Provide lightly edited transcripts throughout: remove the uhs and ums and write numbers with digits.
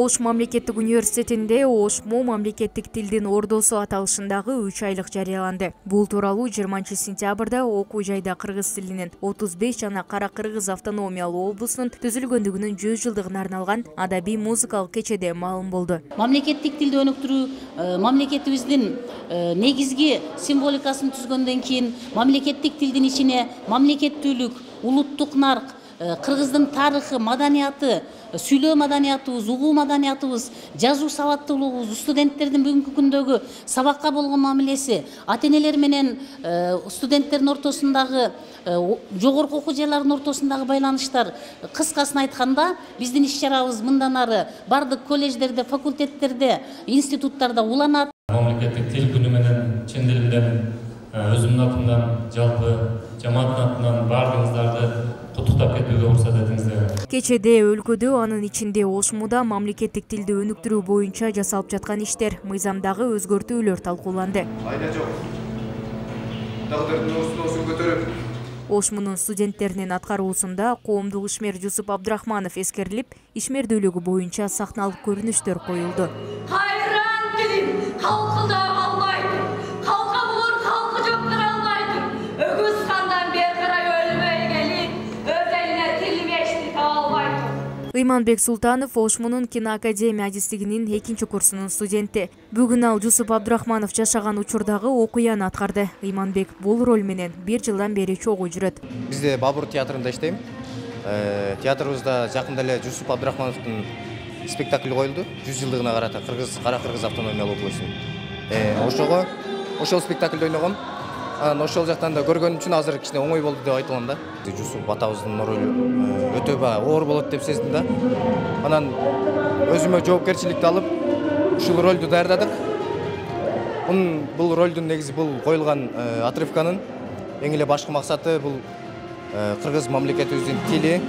Ош мамлекеттик университетинде Ошмо мамлекеттик тилдин ордосу аталышындагы 3 айлык жарыяланды. Бул тууралуу 20-сентябрда окуу жайда кыргыз тилинин 35 жана Кара Кыргыз автономиялуу облусунун түзүлгөндүгүнүн 100 жылдыгына арналган адабий музыкалык кечеде маалым болду. Мамлекеттик тилди өнүктүрүү мамлекетибиздин негизги символикасын түзгөндөн кийин мамлекеттик тилдин ичине мамлекеттүүлүк, улуттук нарк, кыргыздын тарыхы, маданияты, сүйлөө маданиятыбыз, угуу маданиятыбыз, жазуу сабаттуулугубуз, студенттердин бүгүнкү күндөгү сабакка болгон мамилеси, ата-энелер менен студенттердин ортосундагы, жогорку окуу жайлардын ортосундагы байланыштар, кыскасын айтканда, биздин иш-чарабыз мындан ары бардык колледждерде, факультеттерде, институттарда уланат. Мамлекеттик тил күнү менен чын дилимден өзүмдүн атымдан, жалпы жамааттын атынан баардыгыңыздарды куттуктап кетүүгө уруксат этиңиздер. Кечеде өлкөдө, анын ичинде Ошмуда мамлекеттик тилди өнүктүрүү боюнча жасалып жаткан иштер, мыйзамдагы өзгөртүүлөр талкууланды. Айда жок. Тагдырдын осун көтөрүп. Ошмунун студенттеринин аткаруусунда коомдук ишмер Жусуп Абдрахманов эскерилип, ишмердүүлүгү боюнча сахналык көрүнүштөр коюлду. Кайран тилим калкыда калбайт, калка булур калкы жоктура албайт. Өгүз кандан беркарай өлбөй келип, өз элине тилим эчтите албайт. Ыйманбек Султанов Ошмунун киноакадемия адистигинин 2-курсунун студенти. Бүгүн ал Жусуп Абдрахманов жашаган учурдагы окуяны аткарды. Ыйманбек бул роль менен 1 жылдан бери чогуу жүрөт. Бизде Бабур театрында иштейм. Театрыбызда жакында эле Жусуп Абдрахмановдун спектакль коюлду. 100 жылдыгына карата Кара Кыргыз автономиялуу облусунун. Ошол спектакльде ойногом. Ошол жактан да көргөнүм үчүн азыр кичине оңой болду деп айта алам да. Жусуп атабыздын ролу өтө оор болот деп сездим да. Анан өзүмө жоопкерчиликти алып, ушул ролду даярдадык. Бул ролдун негизи бул коюлган отрывканын эң эле башкы максаты бул кыргыз мамлекетибиздин тили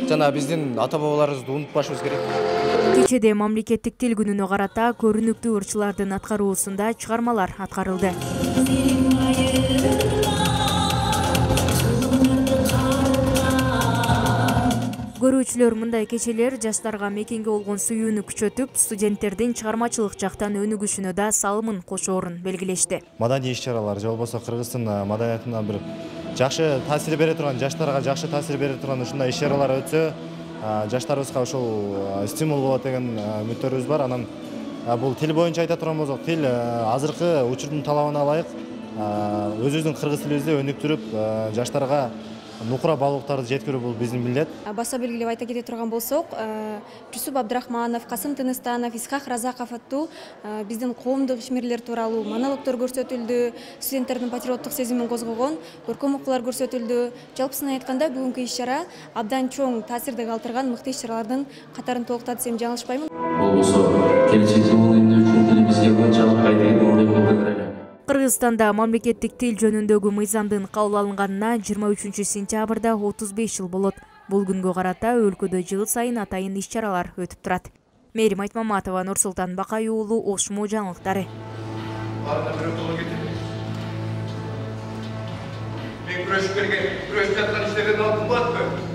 жана биздин ата-бабаларыбызды унутпашыбыз керек. Кечеде мамлекеттик тил күнүнө карата көрүнүктүү ырчылардын аткаруусунда чыгармалар аткарылды. Көрүүчүлөр мындай кечелер жаштарга мекенге болгон сүйүүнү күчөтүп, студенттердин чыгармачылык жактан өнүгүшүнө да салымын кошоорун белгилешти. Маданий иш-чаралар же болбосо Кыргыздын маданиятына бир жакшы таасир бере турган, жаштарга жакшы таасир бере турган ушундай иш-чаралар өтсө, жаштарыбызга ушул стимул болот деген үмүттөрүбүз бар. Анан бул тил боюнча айта турган болсок, тил азыркы учурдун талабына ылайык өзүбүздүн кыргыз тилибизди өнүктүрүп, жаштарга нукура баалуулуктарды жеткирүү бул биздин милдет. Баса белгилеп айта кете турган болсок, Жусуп Абдрахманов, Касым Тыныстанов, Исхак Разаков аттуу биздин коомдук ишмерлер тууралуу монологдор көрсөтүлдү, студенттердин патриоттук сезимин козгогон көркөм окуулар көрсөтүлдү. Жалпысынан айтканда, бүгүнкү иш-чара абдан чоң таасирди калтырган мыкты иш-чаралардын катарын толуктады десем жаңылышпаймын. Болбосо келечекте бул эмне үчүн тилибизге канчалык пайда келет. Кыргызстанда мамлекеттик тил жөнүндөгү мыйзамдын кабыл алынганына 23-сентябрда 35 жыл болот. Бул күнгө карата өлкөдө жыл сайын атайын иш-чаралар өтүп турат. Мээрим Айтмаматова, Нурсултан Бакай уулу, Ошмо жаңылыктары. Мен күрөшүп келген, күрөшүп жаткан иштерден алдым болот.